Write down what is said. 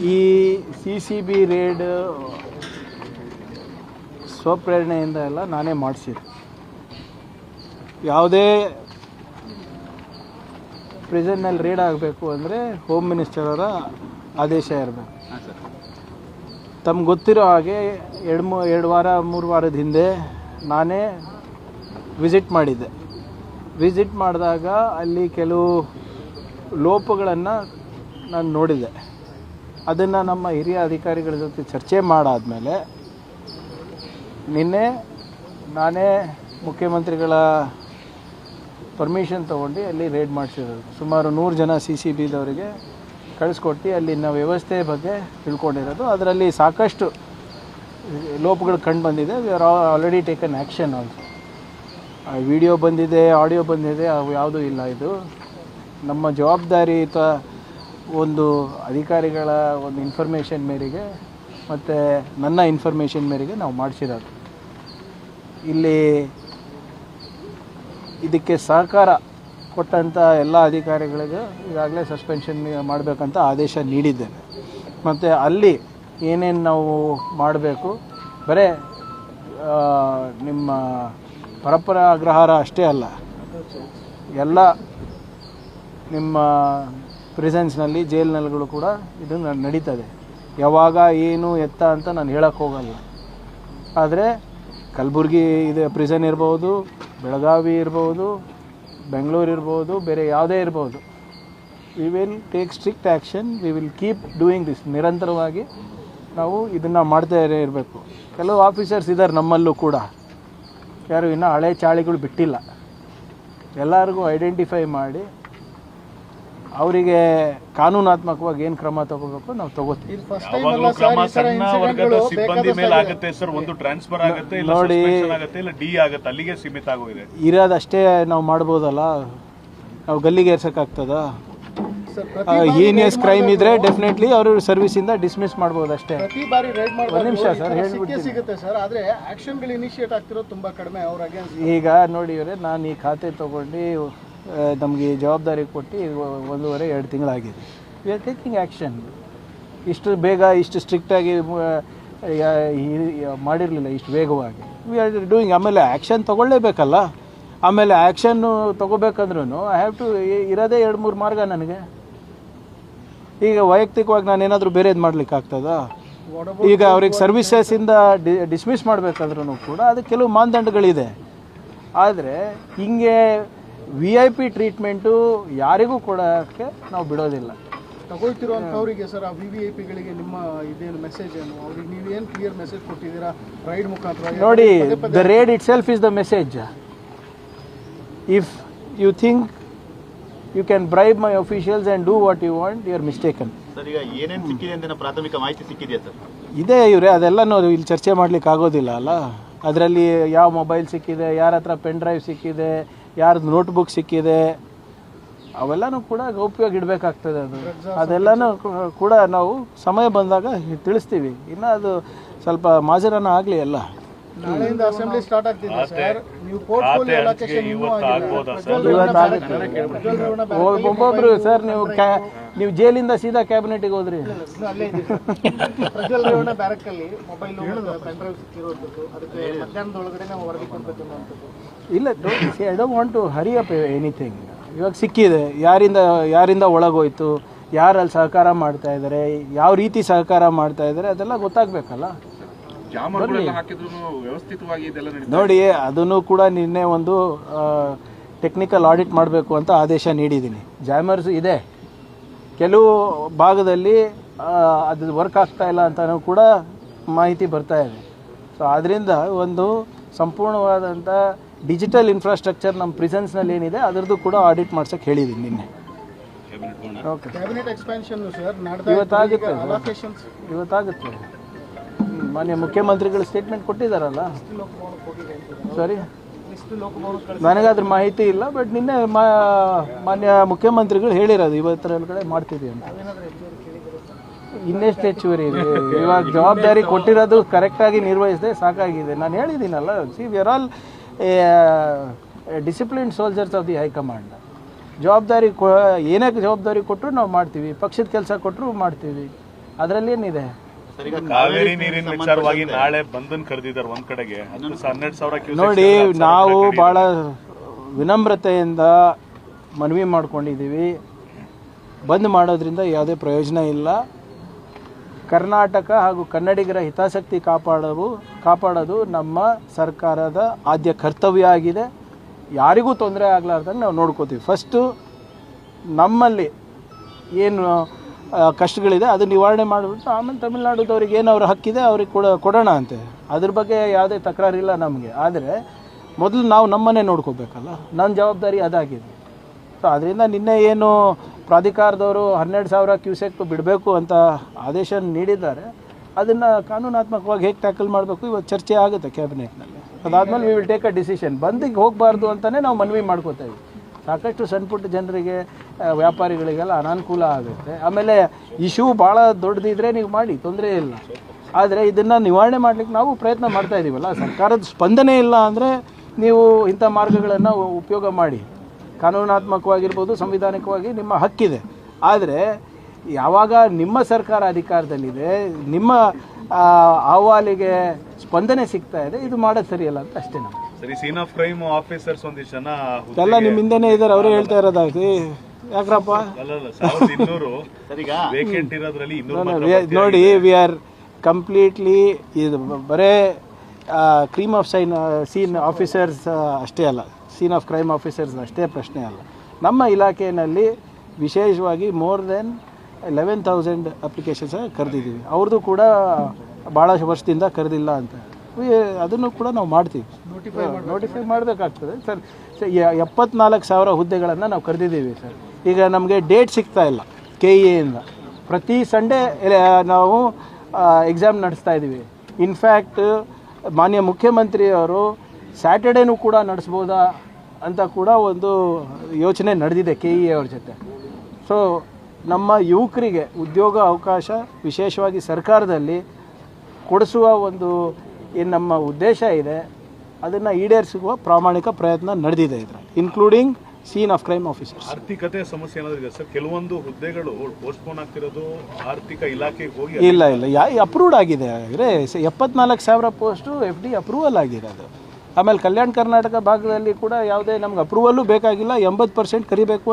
ಈ CCB raid ಸ್ವಪ್ರೇರಣೆಯಿಂದ ಎಲ್ಲ ನಾನೇ ಮಾಡಿಸಿದೆ. ಯಾವುದೇ ಪ್ರಿಸನ್ನಲ್ಲಿ ರೇಡ್ ಆಗಬೇಕು ಅಂದರೆ ಹೋಮ್ ಮಿನಿಸ್ಟರ್ ಅವರ ಆದೇಶ ಇರಬೇಕು. ತಮ್ಗೆ ಗೊತ್ತಿರೋ ಹಾಗೆ 2-3 ವಾರದ ಹಿಂದೆ ನಾನೇ ವಿಸಿಟ್ ಮಾಡಿದ್ದೆ. ವಿಸಿಟ್ ಮಾಡಿದಾಗ ಅಲ್ಲಿ ಕೆಲವು ಲೋಪಗಳನ್ನು ನಾನು ನೋಡಿದೆ. ಅದನ್ನು ನಮ್ಮ ಹಿರಿಯ ಅಧಿಕಾರಿಗಳ ಜೊತೆ ಚರ್ಚೆ ಮಾಡಾದಮೇಲೆ ನಿನ್ನೆ ನಾನೇ ಮುಖ್ಯಮಂತ್ರಿಗಳ ಪರ್ಮಿಷನ್ ತೊಗೊಂಡು ಅಲ್ಲಿ ರೇಡ್ ಮಾಡಿಸಿರೋದು. ಸುಮಾರು 100 ಜನ CCBದವರಿಗೆ ಕಳಿಸ್ಕೊಟ್ಟು ಅಲ್ಲಿನ ವ್ಯವಸ್ಥೆ ಬಗ್ಗೆ ತಿಳ್ಕೊಂಡಿರೋದು. ಅದರಲ್ಲಿ ಸಾಕಷ್ಟು ಲೋಪಗಳು ಕಂಡು ಬಂದಿದೆ. We are already taken action also. Video ಬಂದಿದೆ, ಆಡಿಯೋ ಬಂದಿದೆ, ಅವು ಯಾವುದೂ ಇಲ್ಲ. ಇದು ನಮ್ಮ ಜವಾಬ್ದಾರಿಯುತ ಒಂದು ಅಧಿಕಾರಿಗಳ ಒಂದು ಇನ್ಫಾರ್ಮೇಷನ್ ಮೇರೆಗೆ ಮತ್ತು ನನ್ನ ಇನ್ಫಾರ್ಮೇಷನ್ ಮೇರೆಗೆ ನಾವು ಮಾಡಿಸಿರೋದು. ಇಲ್ಲಿ ಇದಕ್ಕೆ ಸಹಕಾರ ಕೊಟ್ಟಂಥ ಎಲ್ಲ ಅಧಿಕಾರಿಗಳಿಗೆ ಈಗಾಗಲೇ ಸಸ್ಪೆನ್ಷನ್ ಮಾಡಬೇಕಂತ ಆದೇಶ ನೀಡಿದ್ದೇನೆ. ಮತ್ತು ಅಲ್ಲಿ ಏನೇನು ನಾವು ಮಾಡಬೇಕು, ಬರೀ ನಿಮ್ಮ ಪರಪ್ಪನ ಅಗ್ರಹಾರ ಅಷ್ಟೇ ಅಲ್ಲ, ಎಲ್ಲ ನಿಮ್ಮ ಪ್ರಿಸನ್ಸ್ನಲ್ಲಿ ಜೈಲ್ನಲ್ಲಿಗಳು ಕೂಡ ಇದು ನಡೀತದೆ. ಯಾವಾಗ ಏನು ಎತ್ತ ಅಂತ ನಾನು ಹೇಳಕ್ಕೆ ಹೋಗಲ್ಲ. ಆದರೆ ಕಲಬುರ್ಗಿ ಇದೆ ಪ್ರಿಸನ್ ಇರ್ಬೋದು, ಬೆಳಗಾವಿ ಇರ್ಬೋದು, ಬೆಂಗಳೂರು ಇರ್ಬೋದು, ಬೇರೆ ಯಾವುದೇ ಇರ್ಬೋದು. V will take strict action. We will keep doing this. ನಿರಂತರವಾಗಿ ನಾವು ಇದನ್ನು ಮಾಡ್ತಾ ಇರಬೇಕು. ಕೆಲವು ಆಫೀಸರ್ಸ್ ಇದ್ದಾರೆ ನಮ್ಮಲ್ಲೂ ಕೂಡ, ಯಾರು ಇನ್ನೂ ಹಳೆ ಚಾಳಿಗಳು ಬಿಟ್ಟಿಲ್ಲ. ಎಲ್ಲರಿಗೂ ಐಡೆಂಟಿಫೈ ಮಾಡಿ ಅವರಿಗೆ ಕಾನೂನಾತ್ಮಕವಾಗಿ ಏನು ಕ್ರಮ ತಗೋಬೇಕು ನಾವು ತಗೋತೀವಿ. ನೋಡಿ, ಇರೋದಷ್ಟೇ ನಾವು ಮಾಡ್ಬೋದಲ್ಲ, ನಾವು ಗಲ್ಲಿಗೆ ಏರ್ಸೋಕ್ಕಾಗ್ತದ? ಹೀನಿಯಸ್ ಕ್ರೈಮ್ ಇದ್ರೆ ಡೆಫಿನೆಟ್ಲಿ ಅವರು ಸರ್ವಿಸಿಂದ ಡಿಸ್ಮಿಸ್ ಮಾಡ್ಬೋದು ಅಷ್ಟೇ. ಒಂದು ನಿಮಿಷ ಸರ್, ಈಗ ನೋಡಿ ಇವರೇ, ನಾನು ಈ ಖಾತೆ ತೊಗೊಂಡು ನಮಗೆ ಜವಾಬ್ದಾರಿ ಕೊಟ್ಟು 1.5-2 ತಿಂಗಳಾಗಿದೆ. We are taking action. ಇಷ್ಟು ಬೇಗ ಇಷ್ಟು ಸ್ಟ್ರಿಕ್ಟಾಗಿ ಮಾಡಿರಲಿಲ್ಲ, ಇಷ್ಟು ವೇಗವಾಗಿ. We are doing. ಆಮೇಲೆ ಆ್ಯಕ್ಷನ್ ತೊಗೊಳ್ಳೇಬೇಕಲ್ಲ. ಆಮೇಲೆ ಆ್ಯಕ್ಷನ್ನು ತೊಗೋಬೇಕಂದ್ರೂ ಐ ಹ್ಯಾವ್ ಟು ಇರೋದೇ 2-3 ಮಾರ್ಗ ನನಗೆ. ಈಗ ವೈಯಕ್ತಿಕವಾಗಿ ನಾನೇನಾದರೂ ಬೇರೆದು ಮಾಡ್ಲಿಕ್ಕೆ ಆಗ್ತದಾ? ಈಗ ಅವ್ರಿಗೆ ಸರ್ವಿಸಸ್ಸಿಂದ ಡಿಸ್ಮಿಸ್ ಮಾಡಬೇಕಾದ್ರೂ ಕೂಡ ಅದಕ್ಕೆ ಕೆಲವು ಮಾನದಂಡಗಳಿದೆ. ಆದರೆ ಹಿಂಗೆ VIP ಟ್ರೀಟ್ಮೆಂಟು ಯಾರಿಗೂ ಕೊಡೋಕ್ಕೆ ನಾವು ಬಿಡೋದಿಲ್ಲ. ತಗೊಳ್ತಿರೋಂಥವ್ರಿಗೆ ಸರ್, ಆ VVIPಗಳಿಗೆ ನಿಮ್ಮ ಇದೇನು ಮೆಸೇಜ್ ಏನು, ಅವ್ರಿಗೆ ನೀವೇನು ಕ್ಲಿಯರ್ ಮೆಸೇಜ್ ಕೊಟ್ಟಿದ್ದೀರಾ ರೈಡ್ ಮುಖಾಂತರ? ನೋಡಿ, the raid itself is the message. If you think you can bribe my officials and do what you want, you are mistaken. Sir, ಈಗ ಏನೇನು ಸಿಕ್ಕಿದೆ ಅಂತ ಪ್ರಾಥಮಿಕ ಮಾಹಿತಿ ಸಿಕ್ಕಿದೆಯಾ ಸರ್? ಇದೇ ಇವರೇ, ಅದೆಲ್ಲನೂ ಇಲ್ಲಿ ಚರ್ಚೆ ಮಾಡಲಿಕ್ಕೆ ಆಗೋದಿಲ್ಲ ಅಲ್ಲ. ಅದರಲ್ಲಿ ಯಾವ ಮೊಬೈಲ್ ಸಿಕ್ಕಿದೆ, ಯಾರ ಹತ್ರ ಪೆನ್ ಡ್ರೈವ್ ಸಿಕ್ಕಿದೆ, ಯಾರ್ದು ನೋಟ್ಬುಕ್ ಸಿಕ್ಕಿದೆ, ಅವೆಲ್ಲನೂ ಕೂಡ ಗೌಪ್ಯವಾಗಿ ಇಡಬೇಕಾಗ್ತದೆ. ಅದೆಲ್ಲನೂ ಕೂಡ ನಾವು ಸಮಯ ಬಂದಾಗ ತಿಳಿಸ್ತೀವಿ. ಇನ್ನು ಅದು ಸ್ವಲ್ಪ ಮಾಜರನ ಆಗಲಿ. ಎಲ್ಲ ನಾಳೆಯಿಂದ ಅಸೆಂಬ್ಲಿ ಸ್ಟಾರ್ಟ್ ಆಗ್ತಿದೆ ಸರ್. ನೀವು ಪೋರ್ಟ್ಫೋಲಿಯೋ ಅಲೋಕೇಶನ್ ಒಬ್ಬೊಬ್ರು ಸರ್, ನೀವು ಜೈಲಿಂದ ಸೀದಾ ಕ್ಯಾಬಿನೆಟ್ಗೆ ಹೋದ್ರಿ. ಪ್ರಜ್ವಲ್ ರೇವಣ್ಣ ಬ್ಯಾರಕ್ಕಲ್ಲಿ ಮೊಬೈಲ್ ಪೆನ್ ಡ್ರೈವ್ ಸಿಕ್ಕಿರೋದು, ಅದಕ್ಕೆ ಮಧ್ಯಾಹ್ನದೊಳಗಡೆ ನಾವು ವರದಿ ಕೊಡಬೇಕು ಅನ್ನೋದು. ಇಲ್ಲ, I don't want to hurry up anything. ಇವಾಗ ಸಿಕ್ಕಿದೆ, ಯಾರಿಂದ ಒಳಗೋಯ್ತು, ಯಾರಲ್ಲಿ ಸಹಕಾರ ಮಾಡ್ತಾ ಇದ್ದಾರೆ, ಯಾವ ರೀತಿ ಸಹಕಾರ ಮಾಡ್ತಾ ಇದ್ದಾರೆ, ಅದೆಲ್ಲ ಗೊತ್ತಾಗಬೇಕಲ್ಲ. ನೋಡಿ, ಅದನ್ನು ಕೂಡ ನಿನ್ನೆ ಒಂದು ಟೆಕ್ನಿಕಲ್ ಆಡಿಟ್ ಮಾಡಬೇಕು ಅಂತ ಆದೇಶ ನೀಡಿದ್ದೀನಿ. ಜಾಮರ್ಸ್ ಇದೆ, ಕೆಲವು ಭಾಗದಲ್ಲಿ ಅದು ವರ್ಕ್ ಆಗ್ತಾ ಇಲ್ಲ ಅಂತಲೂ ಕೂಡ ಮಾಹಿತಿ ಬರ್ತಾ ಇದೆ. ಸೊ ಆದ್ದರಿಂದ ಒಂದು ಸಂಪೂರ್ಣವಾದಂಥ ಡಿಜಿಟಲ್ ಇನ್ಫ್ರಾಸ್ಟ್ರಕ್ಚರ್ ನಮ್ಮ ಪ್ರಿಸನ್ಸ್ನಲ್ಲಿ ಏನಿದೆ ಅದರದ್ದು ಕೂಡ ಆಡಿಟ್ ಮಾಡ್ಸೋಕ್ಕೆ ಹೇಳಿದ್ದೀನಿ ನಿನ್ನೆ. ಓಕೆ, ಇವತ್ತಾಗುತ್ತೆ. ಮಾನ್ಯ ಮುಖ್ಯಮಂತ್ರಿಗಳು ಸ್ಟೇಟ್ಮೆಂಟ್ ಕೊಟ್ಟಿದ್ದಾರಲ್ಲ. ಸರಿ, ನನಗಾದ್ರ ಮಾಹಿತಿ ಇಲ್ಲ, ಬಟ್ ನಿನ್ನೆ ಮಾನ್ಯ ಮುಖ್ಯಮಂತ್ರಿಗಳು ಹೇಳಿರೋದು ಇವತ್ತರೊಳಗಡೆ ಮಾಡ್ತಿದ್ದೀವಿ ಅಂತ. ಇನ್ನೆಷ್ಟು ಹೆಚ್ಚುವರಿ ಇದೆ? ಇವಾಗ ಜವಾಬ್ದಾರಿ ಕೊಟ್ಟಿರೋದು ಕರೆಕ್ಟಾಗಿ ನಿರ್ವಹಿಸದೆ ಸಾಕಾಗಿದೆ. ನಾನು ಹೇಳಿದ್ದೀನಲ್ಲ, see we are all disciplined soldiers of the high command. ಜವಾಬ್ದಾರಿ ಏನೇ ಜವಾಬ್ದಾರಿ ಕೊಟ್ಟರು ನಾವು ಮಾಡ್ತೀವಿ, ಪಕ್ಷದ ಕೆಲಸ ಕೊಟ್ಟರು ಮಾಡ್ತೀವಿ. ಅದರಲ್ಲೇನಿದೆ? ಸರ್, ಈಗ ಕಾವೇರಿ ನೀರಿನ ವಿಚಾರವಾಗಿ ನಾಳೆ ಬಂಧನ್ ಕರೆದಿದ್ದಾರೆ ಒಂದ್ ಕಡೆಗೆ 12,000 ನೋಡಿ, ನಾವು ಭಾಳ ವಿನಮ್ರತೆಯಿಂದ ಮನವಿ ಮಾಡ್ಕೊಂಡಿದ್ದೀವಿ. ಬಂದ್ ಮಾಡೋದ್ರಿಂದ ಯಾವುದೇ ಪ್ರಯೋಜನ ಇಲ್ಲ. ಕರ್ನಾಟಕ ಹಾಗೂ ಕನ್ನಡಿಗರ ಹಿತಾಸಕ್ತಿ ಕಾಪಾಡೋದು ನಮ್ಮ ಸರ್ಕಾರದ ಆದ್ಯ ಕರ್ತವ್ಯ ಆಗಿದೆ. ಯಾರಿಗೂ ತೊಂದರೆ ಆಗಲಾರ್ದಂಗೆ ನಾವು ನೋಡ್ಕೋತೀವಿ. ಫಸ್ಟು ನಮ್ಮಲ್ಲಿ ಏನು ಕಷ್ಟಗಳಿದೆ ಅದು ನಿವಾರಣೆ ಮಾಡಿಬಿಟ್ಟು ಆಮೇಲೆ ತಮಿಳ್ನಾಡುದವ್ರಿಗೆ ಏನು ಅವ್ರ ಹಕ್ಕಿದೆ ಅವ್ರಿಗೆ ಕೊಡೋಣ ಅಂತೆ. ಅದ್ರ ಬಗ್ಗೆ ಯಾವುದೇ ತಕರಾರಿಲ್ಲ ನಮಗೆ. ಆದರೆ ಮೊದಲು ನಾವು ನಮ್ಮನ್ನೇ ನೋಡ್ಕೋಬೇಕಲ್ಲ, ನನ್ನ ಜವಾಬ್ದಾರಿ ಅದಾಗಿದೆ. ಸೊ ಅದರಿಂದ ನಿನ್ನೆ ಏನು ಪ್ರಾಧಿಕಾರದವರು 12,000 ಕ್ಯೂಸೆಕ್ ಬಿಡಬೇಕು ಅಂತ ಆದೇಶ ನೀಡಿದ್ದಾರೆ. ಅದನ್ನು ಕಾನೂನಾತ್ಮಕವಾಗಿ ಹೇಗೆ ಟ್ಯಾಕಲ್ ಮಾಡಬೇಕು ಇವತ್ತು ಚರ್ಚೆ ಆಗುತ್ತೆ ಕ್ಯಾಬಿನೆಟ್ನಲ್ಲಿ. ಅದಾದಮೇಲೆ we will take a decision. ಬಂದಿಗೆ ಹೋಗಬಾರ್ದು ಅಂತಲೇ ನಾವು ಮನವಿ ಮಾಡ್ಕೋತಾ ಇದ್ದೀವಿ. ಸಾಕಷ್ಟು ಸಣ್ಣ ಪುಟ್ಟ ಜನರಿಗೆ, ವ್ಯಾಪಾರಿಗಳಿಗೆಲ್ಲ ಅನಾನುಕೂಲ ಆಗುತ್ತೆ. ಆಮೇಲೆ ಇಶ್ಯೂ ಭಾಳ ದೊಡ್ಡದಿದ್ರೆ ನೀವು ಮಾಡಿ, ತೊಂದರೆ ಇಲ್ಲ. ಆದರೆ ಇದನ್ನು ನಿವಾರಣೆ ಮಾಡಲಿಕ್ಕೆ ನಾವು ಪ್ರಯತ್ನ ಮಾಡ್ತಾ ಇದ್ದೀವಲ್ಲ. ಸರ್ಕಾರದ ಸ್ಪಂದನೆ ಇಲ್ಲ ಅಂದರೆ ನೀವು ಇಂಥ ಮಾರ್ಗಗಳನ್ನು ಉಪಯೋಗ ಮಾಡಿ. ಕಾನೂನಾತ್ಮಕವಾಗಿರ್ಬೋದು, ಸಂವಿಧಾನಿಕವಾಗಿ ನಿಮ್ಮ ಹಕ್ಕಿದೆ. ಆದರೆ ಯಾವಾಗ ನಿಮ್ಮ ಸರ್ಕಾರ ಅಧಿಕಾರದಲ್ಲಿದೆ, ನಿಮ್ಮ ಅಹವಾಲಿಗೆ ಸ್ಪಂದನೆ ಸಿಗ್ತಾ ಇದೆ, ಇದು ಮಾಡೋದು ಸರಿಯಲ್ಲ ಅಂತ ಅಷ್ಟೇ. ನಾವು ಸರಿ, ಸೀನ್ ಆಫ್ ಕ್ರೈಮ್ ಆಫೀಸರ್ಸ್ ಒಂದಿಷ್ಟು ಜನ ಎಲ್ಲ ನಿಮ್ಮ ಹಿಂದೆನೇ ಇದ್ದಾರೆ, ಅವರೇ ಹೇಳ್ತಾ ಇರೋದಾಗಿ. ಯಾಕ್ರಪ್ಪ 1,200 ವೇಕೆಂಟ್ ಇರೋದ್ರಲ್ಲಿ 200 ನೋಡಿ, ವಿ ಆರ್ ಕಂಪ್ಲೀಟ್ಲಿ ಇದು ಬರೇ ಕ್ರೈಮ್ ಆಫ್ ಸೀನ್ ಆಫೀಸರ್ಸ್ ಅಷ್ಟೇ ಅಲ್ಲ, ಸೀನ್ ಆಫ್ ಕ್ರೈಮ್ ಆಫೀಸರ್ಸ್ ಅಷ್ಟೇ ಪ್ರಶ್ನೆ ಅಲ್ಲ. ನಮ್ಮ ಇಲಾಖೆಯಲ್ಲಿ ವಿಶೇಷವಾಗಿ ಮೋರ್ ದೆನ್ 11,000 ಅಪ್ಲಿಕೇಶನ್ಸ್ ಕರೆದಿದ್ದೀವಿ. ಅವ್ರದ್ದು ಕೂಡ ಭಾಳ ವರ್ಷದಿಂದ ಕರೆದಿಲ್ಲ ಅಂತ. ಅದನ್ನು ಕೂಡ ನಾವು ಮಾಡ್ತೀವಿ, ನೋಟಿಫೈ ಮಾಡಬೇಕಾಗ್ತದೆ ಸರ್. 74,000 ಹುದ್ದೆಗಳನ್ನು ನಾವು ಕರೆದಿದ್ದೀವಿ ಸರ್. ಈಗ ನಮಗೆ ಡೇಟ್ ಸಿಗ್ತಾ ಇಲ್ಲ KEAಯಿಂದ. ಪ್ರತಿ ಸಂಡೇ ನಾವು ಎಕ್ಸಾಮ್ ನಡೆಸ್ತಾ ಇದ್ದೀವಿ. ಇನ್ಫ್ಯಾಕ್ಟ್ ಮಾನ್ಯ ಮುಖ್ಯಮಂತ್ರಿಯವರು ಸ್ಯಾಟರ್ಡೇನೂ ಕೂಡ ನಡೆಸ್ಬೋದಾ ಅಂತ ಕೂಡ ಒಂದು ಯೋಚನೆ ನಡೆದಿದೆ KEA ಅವ್ರ ಜೊತೆ. ಸೊ ನಮ್ಮ ಯುವಕರಿಗೆ ಉದ್ಯೋಗ ಅವಕಾಶ ವಿಶೇಷವಾಗಿ ಸರ್ಕಾರದಲ್ಲಿ ಕೊಡಿಸುವ ಒಂದು ಏನು ನಮ್ಮ ಉದ್ದೇಶ ಇದೆ, ಅದನ್ನು ಈಡೇರಿಸುವ ಪ್ರಾಮಾಣಿಕ ಪ್ರಯತ್ನ ನಡೆದಿದೆ ಇದರಲ್ಲಿ, including scene of crime officers. ಆರ್ಥಿಕತೆ ಸಮಸ್ಯೆ ಏನಾದರೂ ಇದೆ ಸರ್? ಕೆಲವೊಂದು ಹುದ್ದೆಗಳು ಪೋಸ್ಟ್ಪೋನ್ ಆಗ್ತಿರೋದು ಆರ್ಥಿಕ ಇಲಾಖೆಗೆ ಹೋಗಿ ಇಲ್ಲ ಅಪ್ರೂವ್ಡ್ ಆಗಿದೆ. ಅಂದರೆ 74,000 ಪೋಸ್ಟು FD ಅಪ್ರೂವಲ್ ಆಗಿದೆ ಅದು. ಆಮೇಲೆ ಕಲ್ಯಾಣ ಕರ್ನಾಟಕ ಭಾಗದಲ್ಲಿ ಕೂಡ ಯಾವುದೇ ನಮ್ಗೆ ಅಪ್ರೂವಲ್ಲೂ ಬೇಕಾಗಿಲ್ಲ, 80% ಕರಿಬೇಕು ಅಂತ